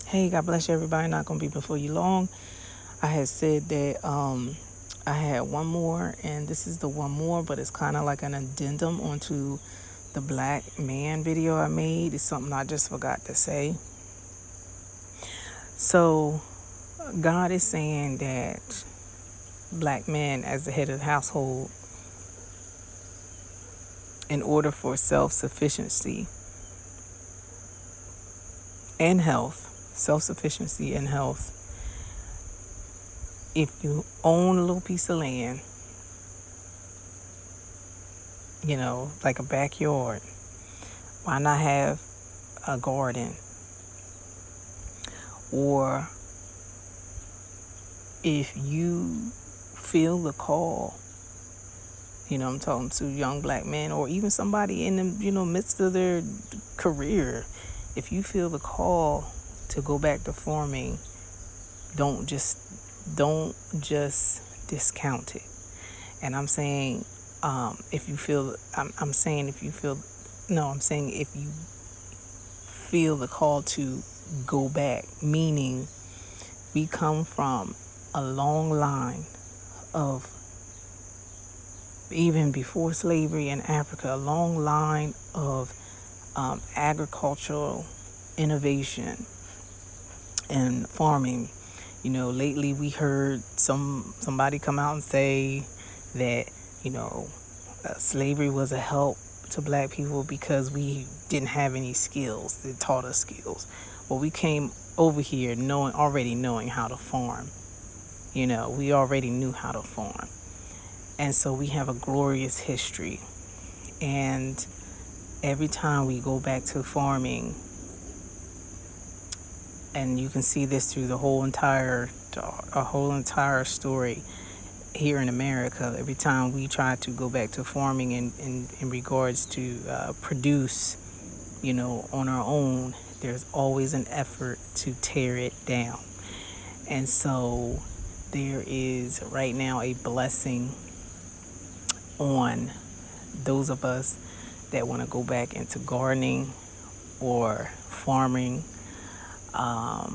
Hey, God bless you, everybody. Not gonna be before you long. I had said that I had one more, and this is the one more, but it's kind of like an addendum onto the black man video I made. It's something I just forgot to say. So, God is saying that black men, as the head of the household, in order for self sufficiency and health, if you own a little piece of land, like a backyard, why not have a garden? Or if you feel the call, I'm talking to young black men or even somebody in the, midst of their career. If you feel the call to go back to farming, don't just discount it. And I'm saying, if you feel the call to go back, meaning we come from a long line of, even before slavery in Africa, a long line of agricultural innovation and farming. Lately we heard somebody come out and say that, slavery was a help to black people because we didn't have any skills. They taught us skills. Well, we came over here already knowing how to farm. We already knew how to farm. And so we have a glorious history. And every time we go back to farming, and you can see this through the whole entire story here in America, every time we try to go back to farming in regards to produce, on our own, there's always an effort to tear it down. And so there is right now a blessing on those of us that want to go back into gardening or farming.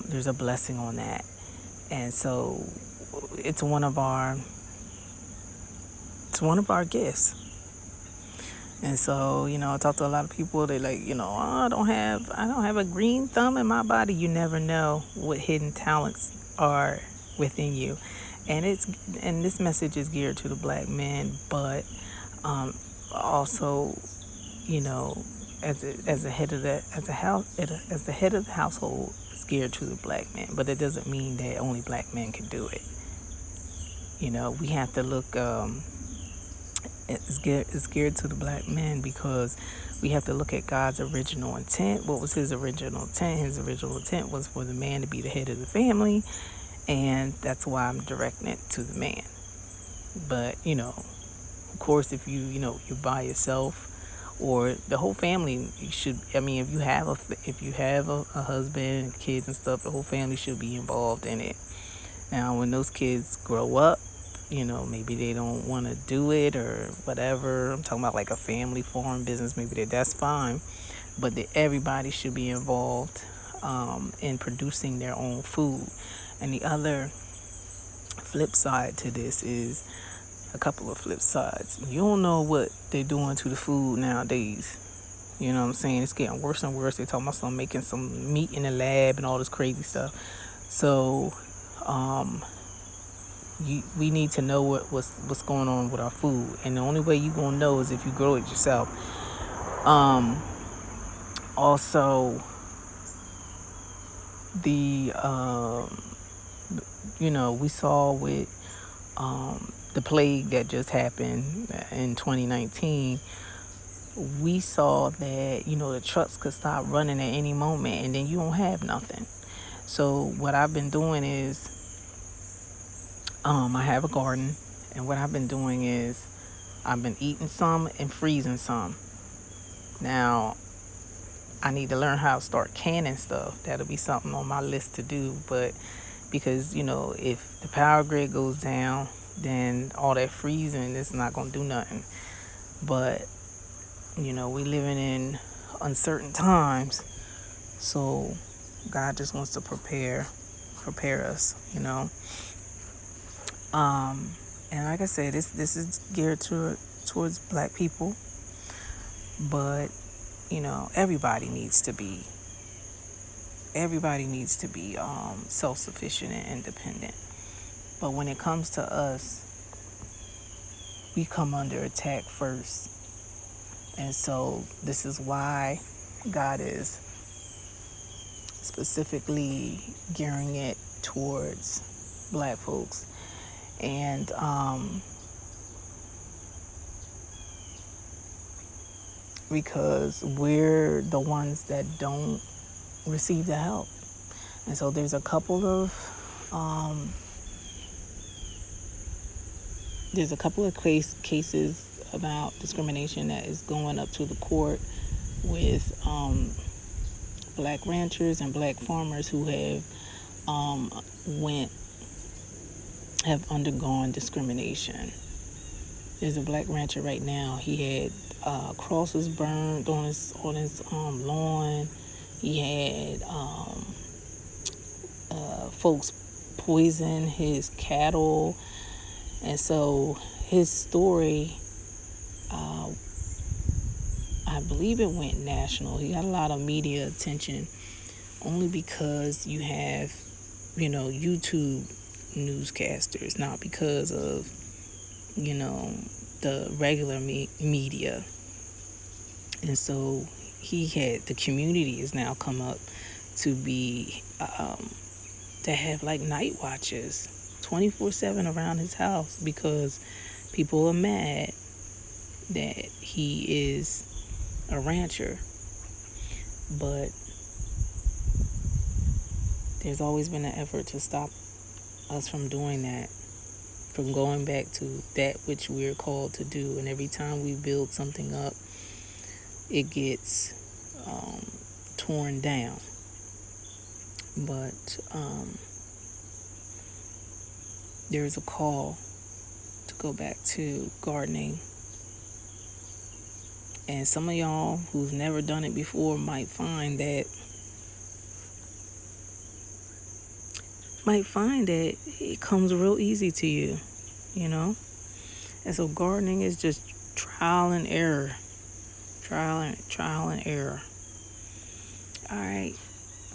There's a blessing on that. And so it's one of our gifts. And so, I talk to a lot of people, they're like, I don't have a green thumb in my body. You never know what hidden talents are within you. And this message is geared to the black men, but also, as the head of the household, it's geared to the black man. But it doesn't mean that only black men can do it. We have to look. It's geared to the black men because we have to look at God's original intent. What was His original intent? His original intent was for the man to be the head of the family, and that's why I'm directing it to the man. But of course, if you're by yourself or the whole family, you should. I mean, if you have a husband and kids and stuff, the whole family should be involved in it. Now, when those kids grow up, maybe they don't want to do it or whatever. I'm talking about like a family farm business. Maybe that's fine, but everybody should be involved in producing their own food. And the other flip side to this is a couple of flip sides. You don't know what they're doing to the food nowadays. You know what I'm saying? It's getting worse and worse. They're talking about making some meat in the lab and all this crazy stuff. So, we need to know what's going on with our food, and the only way you're gonna know is if you grow it yourself. Also, we saw with the plague that just happened in 2019. We saw that the trucks could stop running at any moment, and then you don't have nothing. So what I've been doing is, I have a garden, and what I've been doing is I've been eating some and freezing some. Now, I need to learn how to start canning stuff. That'll be something on my list to do, but because, if the power grid goes down, then all that freezing is not going to do nothing. But, we living in uncertain times, so God just wants to prepare us. And like I said, this is geared towards Black people, but everybody needs to be self-sufficient and independent. But when it comes to us, we come under attack first. And so this is why God is specifically gearing it towards Black folks. And because we're the ones that don't receive the help. And so there's a couple of cases about discrimination that is going up to the court with Black ranchers and Black farmers who have undergone discrimination. There's a Black rancher right now. He had crosses burned on his lawn. He had folks poison his cattle, and so his story, I believe it went national. He got a lot of media attention only because you have, YouTube newscasters, not because of, the regular media. And so the community has now come up to be, to have like night watches 24/7 around his house because people are mad that he is a rancher. But there's always been an effort to stop us from doing that, from going back to that which we're called to do. And every time we build something up, it gets torn down. But there's a call to go back to gardening. And some of y'all who've never done it before might find that it comes real easy to you, And so gardening is just trial and error. Trial and error. All right.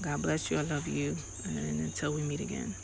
God bless you. I love you. And until we meet again.